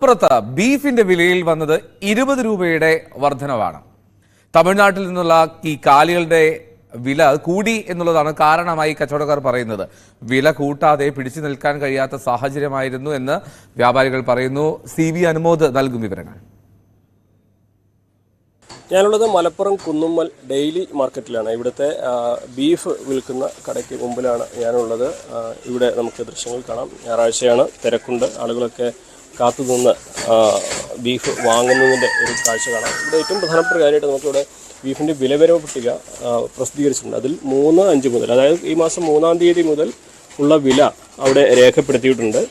പുറത്ത് ബീഫിന്റെ വിലയിൽ വന്നത് 20 രൂപയുടെ വർധനവാണ്. തമിഴ്നാട്ടിൽ നിന്നുള്ള ഈ കാലികളുടെ വില കൂടി എന്നുള്ളതാണ് കാരണമായി കച്ചവടക്കാർ പറയുന്നത്. വില കൂട്ടാതെ പിടിച്ചു നിൽക്കാൻ കഴിയാത്ത സാഹചര്യമായിരുന്നു എന്ന് വ്യാപാരികൾ പറയുന്നു. CV അനുമോദ് നൽകും വിവരങ്ങൾ. ഞാനുള്ളത് മലപ്പുറം കുന്നുമ്മൽ ഡെയിലി മാർക്കറ്റിലാണ്. ഇവിടുത്തെ ബീഫ് വിൽക്കുന്ന കടയ്ക്ക് മുമ്പിലാണ് ഞാനുള്ളത്. ഇവിടെ നമുക്ക് ദൃശ്യങ്ങൾ കാണാം. ഞായറാഴ്ചയാണ്, തിരക്കുണ്ട്. ആളുകളൊക്കെ കാത്തുനിന്ന് ബീഫ് വാങ്ങുന്നതിൻ്റെ ഒരു കാഴ്ച കാണാം. ഇവിടെ ഏറ്റവും പ്രധാനപ്പെട്ട കാര്യമായിട്ട് നമുക്കിവിടെ ബീഫിൻ്റെ വിലവരവ് പട്ടിക പ്രസിദ്ധീകരിച്ചിട്ടുണ്ട്. അതിൽ 3-5 മുതൽ, അതായത് ഈ മാസം 3-ാം തീയതി മുതൽ ഉള്ള വില അവിടെ രേഖപ്പെടുത്തിയിട്ടുണ്ട്.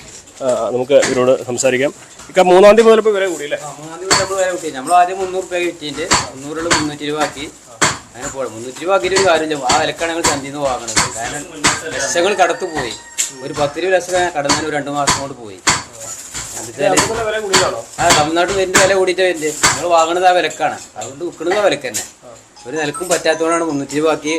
നമുക്ക് ഇവരോട് സംസാരിക്കാം. ഇക്ക 3-ാം തീയതി മുതൽ ഇപ്പോൾ വില കൂടിയില്ലേ? 3-ാം തീയതി നമ്മൾ വില കൂട്ടി. നമ്മൾ ആദ്യം 300 രൂപ കിട്ടിയിട്ട് 300 300 രൂപ ആക്കി. അങ്ങനെ പോകണം. 300 രൂപ ആക്കിയിട്ട് ഒരു കാര്യമില്ല. ആ വിലക്കാണ് ഞങ്ങൾ ചന്തയിൽ നിന്ന് വാങ്ങണത്. കാരണം ലക്ഷങ്ങൾ കടത്തു പോയി. ഒരു 10 രൂപ ലക്ഷം കടന്നതിന് 2 മാസം കൊണ്ട് പോയി. തമിഴ്നാട്ടിൽ വരുന്ന വില കൂടിയിട്ട് വരുന്നത് ഞങ്ങൾ വാങ്ങണത് ആ വിലക്കാണ്. അതുകൊണ്ട് വിൽക്കുന്നത് ആ വിലക്ക് തന്നെ. ഒരു നിലക്കും പറ്റാത്തതുകൊണ്ടാണ് 300 രൂപ ആക്കി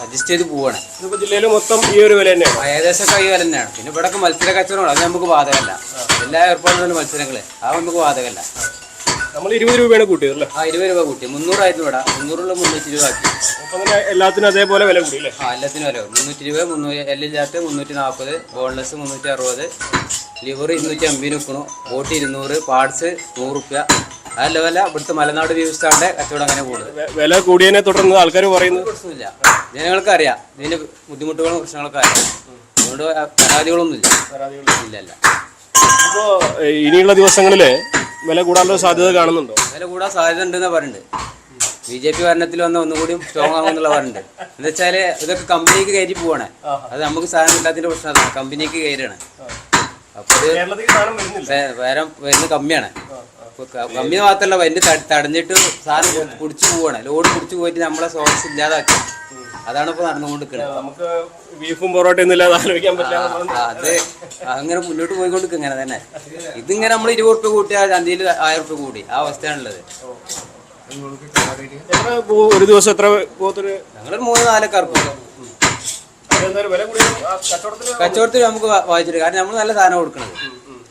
അഡ്ജസ്റ്റ് ചെയ്ത് പോവാണ്. ജില്ലയിൽ മൊത്തം ഈ ഒരു വില തന്നെയാണ്, ഏകദേശം ഈ വില തന്നെയാണ്. പിന്നെ ഇവിടെ മത്സര കച്ചവടമാണ്, അത് നമുക്ക് ബാധകമല്ല. എല്ലാ ഏർപ്പാടുകളും മത്സരങ്ങള് ആ നമുക്ക് ബാധകമല്ല. നമ്മൾ 20 രൂപയാണ് കൂട്ടിയത് അല്ലേ? 20 രൂപ കൂട്ടി. 300 ആയിരുന്നു ഇവിടെ. 300 300 രൂപ ആക്കി. എല്ലാത്തിനും അതേപോലെ വില കൂടി അല്ലേ? എല്ലാത്തിനും വില 300 രൂപ. 300 എല്ലില്ലാത്ത 340, ബോൺലെസ് 360, ലിവർ 250 നിൽക്കണു, ബോട്ടി 200, പാർട്സ് 100 രൂപ. അതല്ല വില. ഇവിടുത്തെ മലനാട് ബീഫ് സ്റ്റാളിന്റെ കച്ചവടം അങ്ങനെ പോകുന്നത്. വില കൂടിയതിനെ തുടർന്ന് ആൾക്കാർ പറയുന്നത് പ്രശ്നമില്ല. ജനങ്ങൾക്ക് അറിയാം ഇതിന്റെ ബുദ്ധിമുട്ടുകളും പ്രശ്നങ്ങളൊക്കെ അറിയാം. അതുകൊണ്ട് പരാതികളൊന്നുമില്ല. ഇല്ല. ഇപ്പോൾ ഇനിയുള്ള ദിവസങ്ങളിൽ വില കൂടാനുള്ള സാധ്യത കാണുന്നുണ്ടോ? വില കൂടാൻ സാധ്യത ഉണ്ടെന്ന് പറയുന്നുണ്ട്. BJP ഭരണത്തിൽ വന്ന ഒന്നുകൂടി സ്ട്രോങ് ആകുമെന്നുള്ള പറയുന്നുണ്ട്. എന്താ വെച്ചാല് ഇതൊക്കെ കമ്പനിക്ക് കയറ്റി പോവാണ്. അത് നമുക്ക് സാധനം ഇല്ലാത്തതിന്റെ പ്രശ്നമാണ്. കമ്പനിക്ക് കയറാണ്. അപ്പൊ വേറെ വരുന്ന കമ്മിയാണ്. കമ്മി മാത്രമല്ല, വണ്ടി തടഞ്ഞിട്ട് സാധനം കുടിച്ചു പോവാണ്. ലോഡ് കുടിച്ചു പോയിട്ട് നമ്മളെ സോഴ്സ് ഇല്ലാതാക്കി. അതാണ് ഇപ്പൊ നടന്നുകൊണ്ടിരിക്കുന്നത്. നമുക്ക് ബീഫും പൊറോട്ടയും ഇല്ലാതെ ആലോചിക്കാൻ പറ്റില്ല. അത് അങ്ങനെ മുന്നോട്ട് പോയിക്കൊണ്ടിരിക്കും. ഇങ്ങനെ തന്നെ ഇതിങ്ങനെ നമ്മൾ 20 രൂപ കൂട്ടിയാൽ ചന്തയിൽ 1000 രൂപ കൂടി. ആ അവസ്ഥയാണുള്ളത്. ഒരു ദിവസം എത്ര പോത്തൊരു? ഞങ്ങളൊരു 3-4 കറക്കും. കച്ചവടത്തിൽ നമുക്ക് വായിച്ചിട്ട്, കാരണം നമ്മൾ നല്ല സാധനം കൊടുക്കണത്.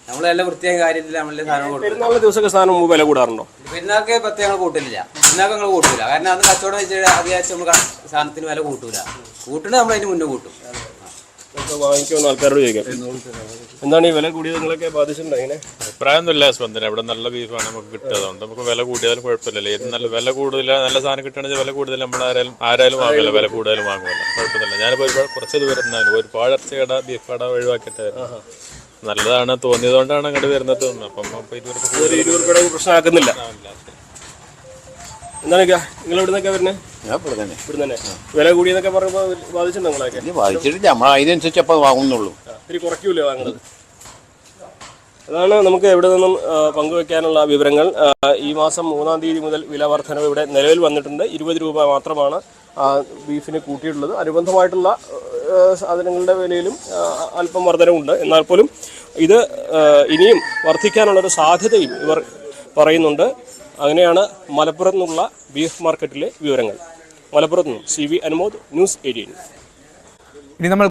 നമ്മൾ നല്ല വൃത്തിയായ കാര്യത്തിൽ നമ്മളെ സാധനം കൊടുക്കും. ദിവസമൊക്കെ സാധനം വില കൂടാറുണ്ടോ? പെരുന്നാൾക്ക് പ്രത്യേകം കൂട്ടില്ല. പെരുന്നാൾക്ക് ഞങ്ങൾ കൂട്ടൂല. കാരണം അത് കച്ചവടം വെച്ചിട്ട് അത്യാവശ്യം നമ്മൾ സാധനത്തിന് വില കൂട്ടൂല. കൂട്ടണ നമ്മൾ അതിന് മുന്നേ കൂട്ടും. വാങ്ങിക്കുന്ന ആൾക്കാരോട് ചോദിക്കാം, എന്താണ് ഈ വില കൂടിയത് നിങ്ങളൊക്കെ ബാധിച്ചിട്ടുണ്ടോ? ഇങ്ങനെ അഭിപ്രായമൊന്നുമില്ല. സ്പന്ദനം ഇവിടെ നല്ല ബീഫാണ് നമുക്ക് കിട്ടുന്നത്. നമുക്ക് വില കൂടിയാലും കുഴപ്പമില്ല. ഏത് നല്ല വില കൂടുതൽ നല്ല സാധനം കിട്ടുകയാണെങ്കിൽ വില കൂടുതൽ നമ്മൾ ആരായാലും വാങ്ങില്ല. വില കൂടുതലും വാങ്ങുമല്ലോ, കുഴപ്പമില്ല. ഞാനിപ്പോൾ കുറച്ച് ദൂരം ഒരു പാഴർച്ച കട ബീഫ് കട ഒഴിവാക്കിയിട്ട് നല്ലതാണ് തോന്നിയതുകൊണ്ടാണ് അങ്ങോട്ട് വരുന്നത്. അപ്പം 20 രൂപയുടെ പ്രശ്നമാക്കുന്നില്ല. എന്താണ് നിങ്ങൾ ഇവിടെ നിന്നൊക്കെ വരുന്നത്? ഇവിടെ തന്നെ വില കൂടിയെന്നൊക്കെ പറയുമ്പോൾ ബാധിച്ചിട്ടുണ്ടോ നിങ്ങളൊക്കെ? ബാധിച്ചിട്ടില്ല. നമ്മൾ അതിനനുസരിച്ച് അപ്പോൾ വാങ്ങുന്നുള്ളൂ. ഇത്തിരി കുറയ്ക്കൂലേ വാങ്ങുന്നത്? അതാണ് നമുക്ക് എവിടെ നിന്നും പങ്കുവെക്കാനുള്ള വിവരങ്ങൾ. ഈ മാസം 3-ാം തീയതി മുതൽ വില വർധനവ് ഇവിടെ നിലവിൽ വന്നിട്ടുണ്ട്. 20 രൂപ മാത്രമാണ് ബീഫിന് കൂട്ടിയിട്ടുള്ളത്. അനുബന്ധമായിട്ടുള്ള സാധനങ്ങളുടെ വിലയിലും അല്പം വർധനവുണ്ട്. എന്നാൽ പോലും ഇത് ഇനിയും വർദ്ധിക്കാനുള്ളൊരു സാധ്യതയും ഇവർ പറയുന്നുണ്ട്. അങ്ങനെയാണ് മലപ്പുറത്ത് നിന്നുള്ള ബീഫ് മാർക്കറ്റിലെ വിവരങ്ങൾ. മലപ്പുറത്ത് നിന്നും CV അനുമോദ്, News 18. ഇനി നമ്മൾ